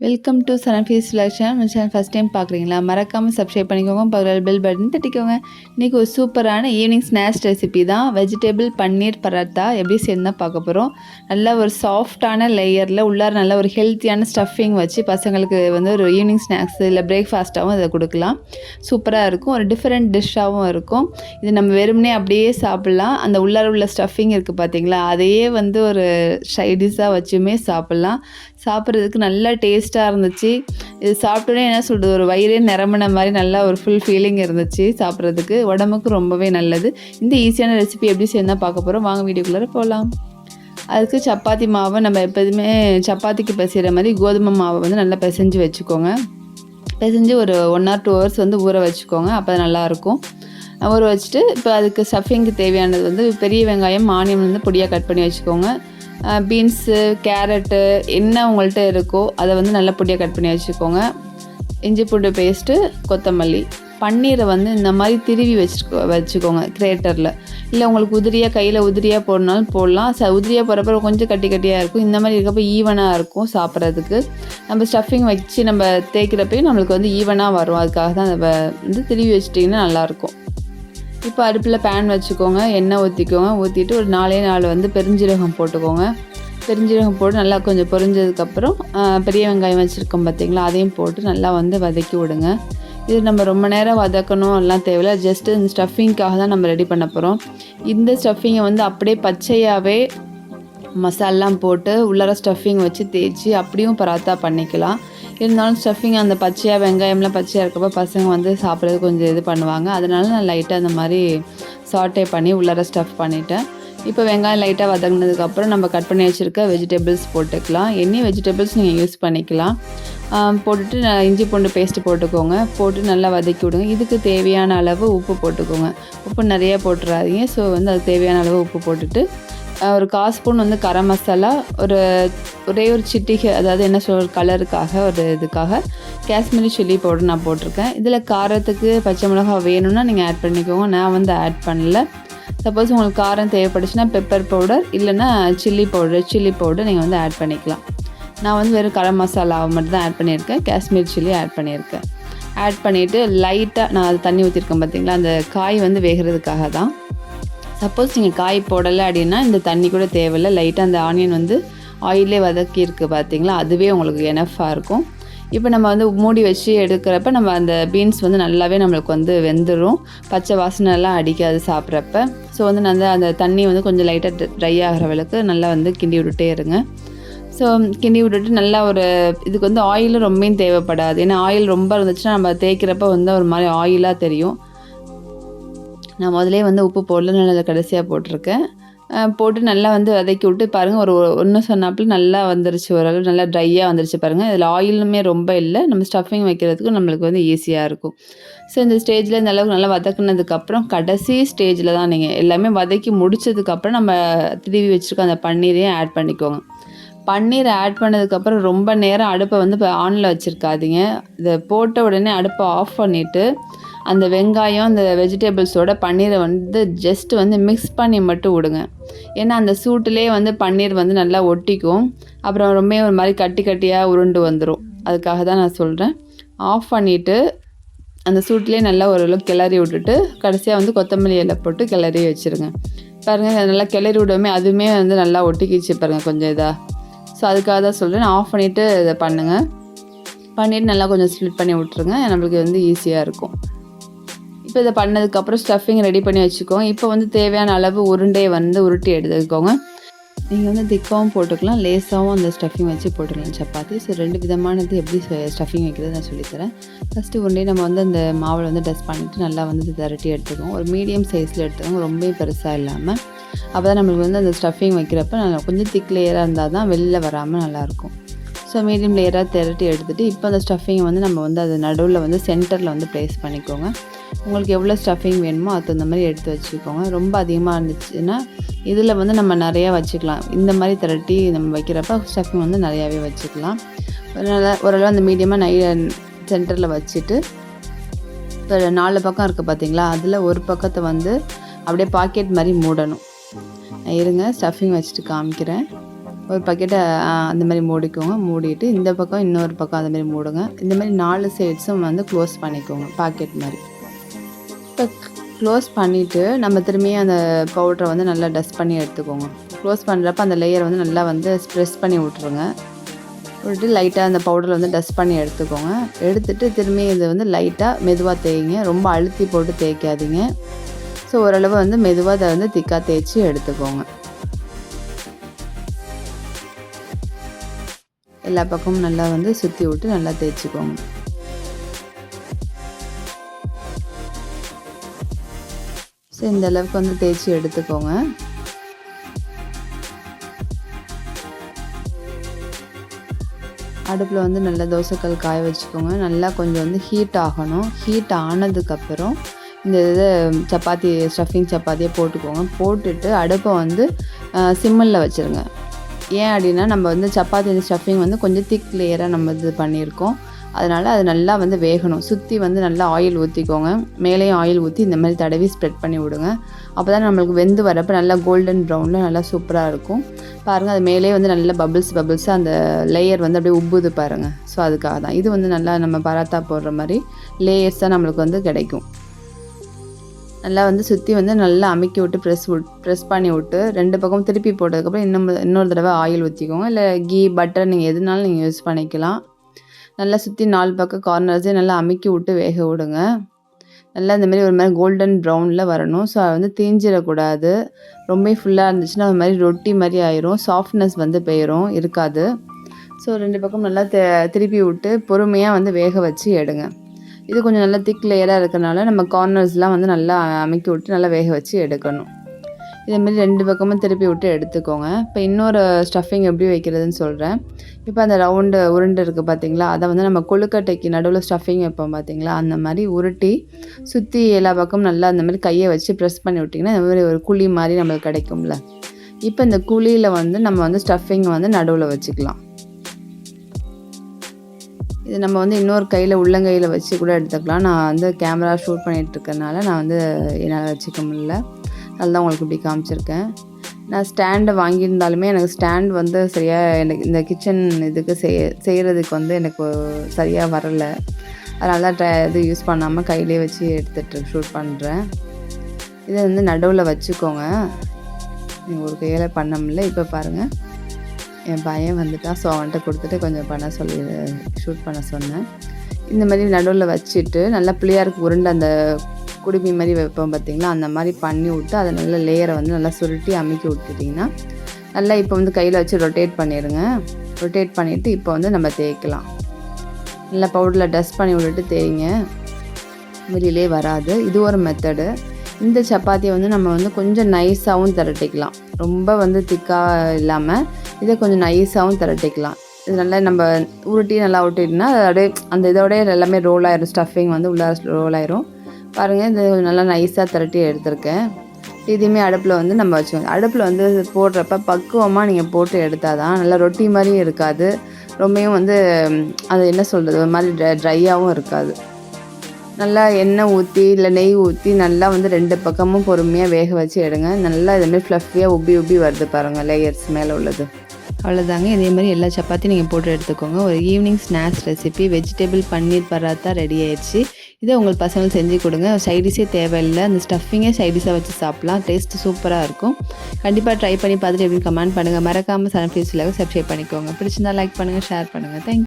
Welcome to சனஃபீஸ் selection. நம்ம channel first time பார்க்குறீங்களா? மறக்காமல் சப்ஸ்கிரைப் பண்ணிக்கோங்க, பக்கத்தில் பெல் பட்டன் தட்டிக்கோங்க. இன்றைக்கி ஒரு சூப்பரான ஈவினிங் ஸ்நாக்ஸ் ரெசிபி தான். வெஜிடபிள் பன்னீர் பராத்தா எப்படி செய்யணும் தான் பார்க்க போகிறோம். நல்லா ஒரு சாஃப்டான லேயரில் உள்ளார நல்ல ஒரு ஹெல்த்தியான ஸ்டஃபிங் வச்சு பசங்களுக்கு வந்து ஒரு ஈவினிங் ஸ்நாக்ஸ் இல்லை பிரேக்ஃபாஸ்ட்டாகவும் இதை கொடுக்கலாம். சூப்பராக இருக்கும், ஒரு டிஃப்ரெண்ட் டிஷ்ஷாகவும் இருக்கும். இது நம்ம வெறுமனே அப்படியே சாப்பிட்லாம். அந்த உள்ளார உள்ள ஸ்டஃபிங் இருக்குது பார்த்தீங்களா, அதையே வந்து ஒரு சைடிஷாக வச்சுமே சாப்பிட்லாம். சாப்பிட்றதுக்கு நல்லா டேஸ்ட்டாக இருந்துச்சு. இது சாப்பிட்டோன்னே என்ன சொல்கிறது, ஒரு வயிறே நிரம்பின மாதிரி நல்லா ஒரு ஃபுல் ஃபீலிங் இருந்துச்சு. சாப்பிட்றதுக்கு உடம்புக்கு ரொம்பவே நல்லது. இந்த ஈஸியான ரெசிபி எப்படி செய்யணும் பார்க்க போகிறோம். வாங்க வீடியோக்குள்ளே போகலாம். அதுக்கு சப்பாத்தி மாவை நம்ம எப்போதுமே சப்பாத்திக்கு பிசைகிற மாதிரி கோதுமை மாவை வந்து நல்லா பிசைஞ்சு வச்சுக்கோங்க. பிசைஞ்சு ஒரு 1 or 2 hours வந்து ஊற வச்சுக்கோங்க. அப்போ அது நல்லாயிருக்கும். ஊற வச்சுட்டு இப்போ அதுக்கு ஸ்டஃபிங்க்கு தேவையானது வந்து பெரிய வெங்காயம், ஆனியன் வந்து பொடியாக கட் பண்ணி வச்சுக்கோங்க. பீன்ஸு, கேரட்டு என்ன உங்கள்கிட்ட இருக்கோ அதை வந்து நல்லா பொடியாக கட் பண்ணி வச்சுக்கோங்க. இஞ்சி பூண்டு பேஸ்ட்டு, கொத்தமல்லி. பன்னீரை வந்து இந்த மாதிரி திருவி வச்சுக்கோங்க கிரேட்டரில். இல்லை உங்களுக்கு உதிரியாக கையில் உதிரியாக போடனாலும் போடலாம். உதிரியாக போகிறப்ப கொஞ்சம் கட்டி கட்டியாக இருக்கும். இந்த மாதிரி இருக்கப்போ ஈவனாக இருக்கும் சாப்பிட்றதுக்கு. நம்ம ஸ்டஃபிங் வச்சு நம்ம தேய்க்கிறப்பையும் நம்மளுக்கு வந்து ஈவனாக வரும். அதுக்காக தான் அதை வந்து திருவி வச்சிட்டிங்கன்னா நல்லாயிருக்கும். இப்போ அடுப்பில் பேன் வச்சுக்கோங்க, எண்ணெய் ஊற்றிக்கோங்க. ஊற்றிட்டு ஒரு 4 வந்து பெருஞ்சீரகம் போட்டுக்கோங்க. பெருஞ்சீரகம் போட்டு நல்லா கொஞ்சம் பொரிஞ்சதுக்கப்புறம் பெரிய வெங்காயம் வச்சுருக்கோம் பார்த்தீங்களா, அதையும் போட்டு நல்லா வந்து வதக்கி விடுங்க. இது நம்ம ரொம்ப நேரம் வதக்கணும் எல்லாம் தேவையில்லை. ஜஸ்ட்டு இந்த ஸ்டஃபிங்காக தான் நம்ம ரெடி பண்ண போகிறோம். இந்த ஸ்டஃபிங்கை வந்து அப்படியே பச்சையாகவே மசாலாம் போட்டு உள்ளார ஸ்டஃபிங் வச்சு தேய்ச்சி அப்படியும் பராத்தா பண்ணிக்கலாம். இருந்தாலும் ஸ்டஃபிங் அந்த பச்சையாக வெங்காயம்லாம் பச்சையாக இருக்கப்போ பசங்க வந்து சாப்பிட்றது கொஞ்சம் இது பண்ணுவாங்க. அதனால நான் லைட்டாக அந்த மாதிரி சாட்டே பண்ணி உள்ளார ஸ்டஃப் பண்ணிவிட்டேன். இப்போ வெங்காயம் லைட்டாக வதங்கினதுக்கப்புறம் நம்ம கட் பண்ணி வச்சுருக்க வெஜிடபிள்ஸ் போட்டுக்கலாம். எனி வெஜிடபிள்ஸ் நீங்கள் யூஸ் பண்ணிக்கலாம். போட்டுட்டு இஞ்சி பூண்டு பேஸ்ட்டு போட்டுக்கோங்க. போட்டு நல்லா வதக்கி விடுங்க. இதுக்கு தேவையான அளவு உப்பு போட்டுக்கோங்க. உப்பு நிறையா போட்டுறாதீங்க. ஸோ வந்து அது தேவையான அளவு உப்பு போட்டுட்டு ஒரு 1/4 ஸ்பூன் வந்து கரம் மசாலா, ஒரே ஒரு சிட்டிகை, அதாவது என்ன சொல்கிற கலருக்காக ஒரு இதுக்காக காஷ்மீரி சில்லி பவுடர் நான் போட்டிருக்கேன். இதில் காரத்துக்கு பச்சை மிளகா வேணும்னா நீங்கள் ஆட் பண்ணிக்கோங்க. நான் வந்து ஆட் பண்ணல. சப்போஸ் உங்களுக்கு காரம் தேவைப்பட்டுச்சுன்னா பெப்பர் பவுடர் இல்லைன்னா சில்லி பவுடர் நீங்கள் வந்து ஆட் பண்ணிக்கலாம். நான் வந்து வெறும் கரம் மசாலாவை மட்டும் தான் ஆட் பண்ணியிருக்கேன். காஷ்மீர் சில்லி ஆட் பண்ணியிருக்கேன். ஆட் பண்ணிவிட்டு லைட்டாக நான் அது தண்ணி ஊற்றிருக்கேன் பார்த்தீங்களா, அந்த காய் வந்து வேகிறதுக்காக தான். சப்போஸ் நீங்கள் காய் போடலை அப்படின்னா இந்த தண்ணி கூட தேவையில்லை. லைட்டாக அந்த ஆனியன் வந்து ஆயிலே வதக்கியிருக்கு பார்த்தீங்களா, அதுவே உங்களுக்கு எனஃபாக இருக்கும். இப்போ நம்ம வந்து மூடி வச்சு எடுக்கிறப்ப நம்ம அந்த பீன்ஸ் வந்து நல்லாவே நம்மளுக்கு வந்து வெந்துடும். பச்சை வாசனைலாம் அடிக்காது சாப்பிட்றப்ப. ஸோ வந்து அந்த தண்ணி வந்து கொஞ்சம் லைட்டாக ட்ரை ஆகிறவளுக்கு நல்லா வந்து கிண்டி விட்டுட்டே இருங்க. ஸோ கிண்டி விட்டுட்டு நல்லா ஒரு இதுக்கு வந்து ஆயிலும் ரொம்பவும் தேவைப்படாது. ஏன்னா ஆயில் ரொம்ப இருந்துச்சுன்னா நம்ம தேய்க்கிறப்ப வந்து ஒரு மாதிரி ஆயிலாக தெரியும். நான் முதலே வந்து உப்பு போடல, நல்லா கடைசியாக போட்டிருக்கேன். போட்டு நல்லா வந்து வதக்கி விட்டு பாருங்கள், ஒன்று சொன்னாப்புல நல்லா வந்துருச்சு. ஓரளவு நல்லா ட்ரையாக வந்துருச்சு பாருங்கள். இதில் ஆயிலுமே ரொம்ப இல்லை. நம்ம ஸ்டஃபிங் வைக்கிறதுக்கும் நம்மளுக்கு வந்து ஈஸியாக இருக்கும். ஸோ இந்த ஸ்டேஜில் இந்த அளவுக்கு நல்லா வதக்குனதுக்கப்புறம் கடைசி ஸ்டேஜில் தான் நீங்கள் எல்லாமே வதக்கி முடித்ததுக்கப்புறம் நம்ம திருவி வச்சுருக்க அந்த பன்னீரையும் ஆட் பண்ணிக்கோங்க. பன்னீரை ஆட் பண்ணதுக்கப்புறம் ரொம்ப நேரம் அடுப்பை வந்து இப்போ ஆனில் வச்சுருக்காதீங்க. இதை போட்ட உடனே அடுப்பை ஆஃப் பண்ணிவிட்டு அந்த வெங்காயம் அந்த வெஜிடபிள்ஸோட பன்னீரை வந்து ஜஸ்ட் வந்து மிக்ஸ் பண்ணி மட்டும் விடுங்க. ஏன்னா அந்த சூட்டிலே வந்து பன்னீர் வந்து நல்லா ஒட்டிக்கும். அப்புறம் ரொம்ப ஒரு மாதிரி கட்டி கட்டியாக உருண்டு வந்துடும். அதுக்காக தான் நான் சொல்கிறேன். ஆஃப் பண்ணிவிட்டு அந்த சூட்டிலே நல்லா ஓரளவுக்கு கிளறி விட்டுட்டு கடைசியாக வந்து கொத்தமல்லி இலை போட்டு கிளறி வச்சுருங்க. பாருங்கள், நல்லா கிளறி விடுவோமே அதுவுமே வந்து நல்லா ஒட்டிக்கிச்சு பாருங்கள் கொஞ்சம் இதாக. ஸோ அதுக்காக தான் சொல்கிறேன். ஆஃப் பண்ணிவிட்டு இதை பண்ணுங்கள். பண்ணிவிட்டு நல்லா கொஞ்சம் ஸ்ப்ளிட் பண்ணி விட்ருங்க. நம்மளுக்கு வந்து ஈஸியாக இருக்கும். இப்போ இதை பண்ணதுக்கப்புறம் ஸ்டஃபிங் ரெடி பண்ணி வச்சுக்கோங்க. இப்போ வந்து தேவையான அளவு உருண்டையை வந்து உருட்டி எடுத்துக்கோங்க. நீங்கள் வந்து திக்காகவும் போட்டுக்கலாம், லேஸாகவும் அந்த ஸ்டஃபிங் வச்சு போட்டுக்கலாம் சப்பாத்தி. ஸோ 2 விதமானது எப்படி ஸ்டஃபிங் வைக்கிறது நான் சொல்லித்தரேன். ஃபஸ்ட்டு உருண்டையை நம்ம வந்து அந்த மாவில் வந்து டஸ்ட் பண்ணிவிட்டு நல்லா வந்து திரட்டி எடுத்துக்கோங்க. ஒரு மீடியம் சைஸில் எடுத்துக்கோங்க, ரொம்ப பெருசாக இல்லாமல். அப்போ தான் நம்மளுக்கு வந்து அந்த ஸ்டஃபிங் வைக்கிறப்ப நல்லா கொஞ்சம் திக் லேயராக இருந்தால் தான் வெளில வராமல் நல்லாயிருக்கும். ஸோ மீடியம் லேயராக திரட்டி எடுத்துகிட்டு இப்போ அந்த ஸ்டஃபிங்கை வந்து நம்ம வந்து அது நடுவில் வந்து சென்டரில் வந்து ப்ளேஸ் பண்ணிக்கோங்க. உங்களுக்கு எவ்வளோ ஸ்டஃபிங் வேணுமோ அது அந்த மாதிரி எடுத்து வச்சுக்கோங்க. ரொம்ப அதிகமாக இருந்துச்சுன்னா இதில் வந்து நம்ம நிறையா வச்சுக்கலாம். இந்த மாதிரி திரட்டி நம்ம வைக்கிறப்ப ஸ்டஃபிங் வந்து நிறையாவே வச்சுக்கலாம். ஓரளவு அந்த மீடியமாக சென்டரில் வச்சுட்டு இப்போ 4 பக்கம் இருக்குது பார்த்தீங்களா, அதில் ஒரு பக்கத்தை வந்து அப்படியே பாக்கெட் மாதிரி மூடணும். இருங்க, ஸ்டஃபிங் வச்சுட்டு காமிக்கிறேன். ஒரு பக்கெட்டை அந்த மாதிரி மூடிக்கோங்க. மூடிட்டு இந்த பக்கம் இன்னொரு பக்கம் அந்த மாதிரி மூடுங்க. இந்த மாதிரி 4 சைட்ஸும் வந்து க்ளோஸ் பண்ணிக்கோங்க பாக்கெட் மாதிரி. இப்போ க்ளோஸ் பண்ணிவிட்டு நம்ம திரும்பியும் அந்த பவுடரை வந்து நல்லா டஸ்ட் பண்ணி எடுத்துக்கோங்க. க்ளோஸ் பண்ணுறப்ப அந்த லேயரை வந்து நல்லா வந்து ப்ரெஸ் பண்ணி விட்ருங்க. விட்டுட்டு லைட்டாக அந்த பவுடரில் வந்து டஸ்ட் பண்ணி எடுத்துக்கோங்க. எடுத்துகிட்டு திரும்பி இதை வந்து லைட்டாக மெதுவாக தேய்ங்க. ரொம்ப அழுத்தி போட்டு தேய்க்காதீங்க. ஸோ ஓரளவு வந்து மெதுவாக அதை வந்து திக்காக தேய்ச்சி எடுத்துக்கோங்க. எல்லா பக்கமும் நல்லா வந்து சுற்றி விட்டு நல்லா தேய்ச்சிக்கோங்க. ஸோ இந்த அளவுக்கு வந்து தேய்ச்சி எடுத்துக்கோங்க. அடுப்பில் வந்து நல்லா தோசைக்கல் காய வச்சுக்கோங்க. நல்லா கொஞ்சம் வந்து ஹீட் ஆகணும். ஹீட் ஆனதுக்கப்புறம் இந்த இதை சப்பாத்தி ஸ்டஃபிங் சப்பாத்தியை போட்டுக்கோங்க. போட்டுட்டு அடுப்பை வந்து சிம்மில் வச்சுருங்க. ஏன் அப்படின்னா நம்ம வந்து சப்பாத்தி ஸ்டஃபிங் வந்து கொஞ்சம் திக் லேயராக நம்ம இது பண்ணியிருக்கோம். அதனால் அது நல்லா வந்து வேகணும். சுற்றி வந்து நல்லா ஆயில் ஊற்றிக்கோங்க. மேலேயும் ஆயில் ஊற்றி இந்த மாதிரி தடவி ஸ்ப்ரெட் பண்ணி விடுங்க. அப்போ தான் நம்மளுக்கு வெந்து வரப்போ நல்லா கோல்டன் ப்ரௌனில் நல்லா சூப்பராக இருக்கும். பாருங்கள், அது மேலே வந்து நல்லா பபிள்ஸாக அந்த லேயர் வந்து அப்படியே உப்புது பாருங்கள். ஸோ அதுக்காக தான் இது வந்து நல்லா நம்ம பராத்தா போடுற மாதிரி லேயர்ஸ் தான் நம்மளுக்கு வந்து கிடைக்கும். நல்லா வந்து சுற்றி வந்து நல்லா அமுக்கி விட்டு ப்ரெஸ் பண்ணி விட்டு 2 பக்கம் திருப்பி போட்டதுக்கப்புறம் இன்னொரு தடவை ஆயில் ஊற்றிக்கோங்க. இல்லை கீ பட்டர் நீங்கள் எதுனாலும் நீங்கள் யூஸ் பண்ணிக்கலாம். நல்லா சுற்றி 4 பக்கம் கார்னர்ஸே நல்லா அமுக்கி விட்டு வேக விடுங்க. நல்லா இந்தமாதிரி ஒரு மாதிரி கோல்டன் ப்ரௌனில் வரணும். ஸோ அது வந்து தீஞ்சிடக்கூடாது. ரொம்ப ஃபுல்லாக இருந்துச்சுன்னா அது மாதிரி ரொட்டி மாதிரி ஆயிரும். சாஃப்ட்னஸ் வந்து போயிடும், இருக்காது. ஸோ 2 பக்கம் நல்லா திருப்பி விட்டு பொறுமையாக வந்து வேக வச்சு எடுங்க. இது கொஞ்சம் நல்லா திக் லேயராக இருக்கிறனால நம்ம கார்னர்ஸ்லாம் வந்து நல்லா அமுக்கி விட்டு நல்லா வேக வச்சு எடுக்கணும். இதேமாரி 2 பக்கமும் திருப்பி விட்டு எடுத்துக்கோங்க. இப்போ இன்னொரு ஸ்டஃபிங் எப்படி வைக்கிறதுன்னு சொல்கிறேன். இப்போ அந்த ரவுண்டு உருண்டை இருக்குது பார்த்தீங்களா, அதை வந்து நம்ம கொழுக்கட்டைக்கு நடுவில் ஸ்டஃபிங் வைப்போம் பார்த்தீங்களா, அந்த மாதிரி உருட்டி சுற்றி எல்லா பக்கமும் நல்லா அந்த மாதிரி கையை வச்சு ப்ரெஸ் பண்ணி விட்டிங்கன்னா இந்த மாதிரி ஒரு குழி மாதிரி நம்மளுக்கு கிடைக்கும்ல. இப்போ இந்த குழியில் வந்து நம்ம வந்து ஸ்டஃபிங் வந்து நடுவில் வச்சுக்கலாம். இது நம்ம வந்து இன்னொரு கையில் உள்ளங்கையில் வச்சு கூட எடுத்துக்கலாம். நான் வந்து கேமரா ஷூட் பண்ணிகிட்ருக்கறனால நான் வந்து என்னால் வச்சுக்க முடியல. அதுதான் உங்களுக்கு இப்படி காமிச்சிருக்கேன். நான் ஸ்டாண்டை வாங்கியிருந்தாலுமே எனக்கு ஸ்டாண்ட் வந்து சரியாக எனக்கு இந்த கிச்சன் இதுக்கு செய்கிறதுக்கு வந்து எனக்கு சரியாக வரலை. அதனால தான் இது யூஸ் பண்ணாமல் கையிலே வச்சு எடுத்துகிட்டு ஷூட் பண்ணுறேன். இதை வந்து நடுவில் வச்சுக்கோங்க. நீங்கள் ஒரு கையில் பண்ண முடியல. இப்போ பாருங்கள், என் பையன் வந்துட்டான். ஸோ அவன்கிட்ட கொடுத்துட்டு கொஞ்சம் பண்ண சொல்லி ஷூட் பண்ண சொன்னேன். இந்த மாதிரி நடுவில் வச்சுட்டு நல்லா பிள்ளையாருக்கு உருண்டை அந்த குடுமி மாதிரி வைப்போம் பார்த்திங்களா, அந்த மாதிரி பண்ணி விட்டு அதை நல்லா லேயரை வந்து நல்லா சுருட்டி அமுக்கி விட்டுட்டிங்கன்னா நல்லா இப்போ வந்து கையில் வச்சு ரொட்டேட் பண்ணிடுங்க. ரொட்டேட் பண்ணிவிட்டு இப்போ வந்து நம்ம தேய்க்கலாம். நல்லா பவுடரில் டஸ்ட் பண்ணி விட்டுட்டு தேய்ங்க, வெளியிலே வராது. இது ஒரு மெத்தடு. இந்த சப்பாத்தியை வந்து நம்ம வந்து கொஞ்சம் நைஸாகவும் திரட்டிக்கலாம். ரொம்ப வந்து திக்காக இல்லாமல் இதை கொஞ்சம் நைஸாகவும் திரட்டிக்கலாம். இது நல்லா நம்ம உருட்டி நல்லா விட்டுட்டிங்கன்னா அப்படியே அந்த இதோடய எல்லாமே ரோல் ஆயிரும். ஸ்டஃபிங் வந்து உள்ளார ரோல் ஆயிரும். பாருங்கள், இது கொஞ்சம் நல்லா நைஸாக திரட்டி எடுத்திருக்கேன். இதையுமே அடுப்பில் வந்து நம்ம வச்சுக்கோங்க. அடுப்பில் வந்து போடுறப்ப பக்குவமாக நீங்கள் போட்டு எடுத்தால் தான் நல்லா ரொட்டி மாதிரியும் இருக்காது, ரொம்பவும் வந்து அது என்ன சொல்கிறது ஒரு மாதிரி ட்ரையாகவும் இருக்காது. நல்லா எண்ணெய் ஊற்றி இல்லை நெய் ஊற்றி நல்லா வந்து 2 பக்கமும் பொறுமையாக வேக வச்சு எடுங்க. நல்லா இதுமாதிரி ஃப்ளஃபியாக உப்பி வருது பாருங்கள், லேயர்ஸ் மேலே உள்ளது. அவ்வளோதாங்க. இதே மாதிரி எல்லா சப்பாத்தியும் நீங்கள் போட்டு எடுத்துக்கோங்க. ஒரு ஈவினிங் ஸ்நாக்ஸ் ரெசிபி வெஜிடபிள் பன்னீர் பராத்தா ரெடி ஆயிடுச்சு. இதை உங்கள் பசங்களுக்கு செஞ்சு கொடுங்க. சைடிஷே தேவையில்லை, அந்த ஸ்டஃபிங்கே சைடிஷாக வச்சு சாப்பிட்லாம். டேஸ்ட்டு சூப்பராக இருக்கும். கண்டிப்பாக ட்ரை பண்ணி பார்த்துட்டு எப்படி கமெண்ட் பண்ணுங்கள். மறக்காமல் சன்ஃப்ளவர் சப்ஸ்கிரைப் பண்ணிக்கோங்க. பிடிச்சிருந்தா லைக் பண்ணுங்கள், ஷேர் பண்ணுங்கள். தேங்க்யூ.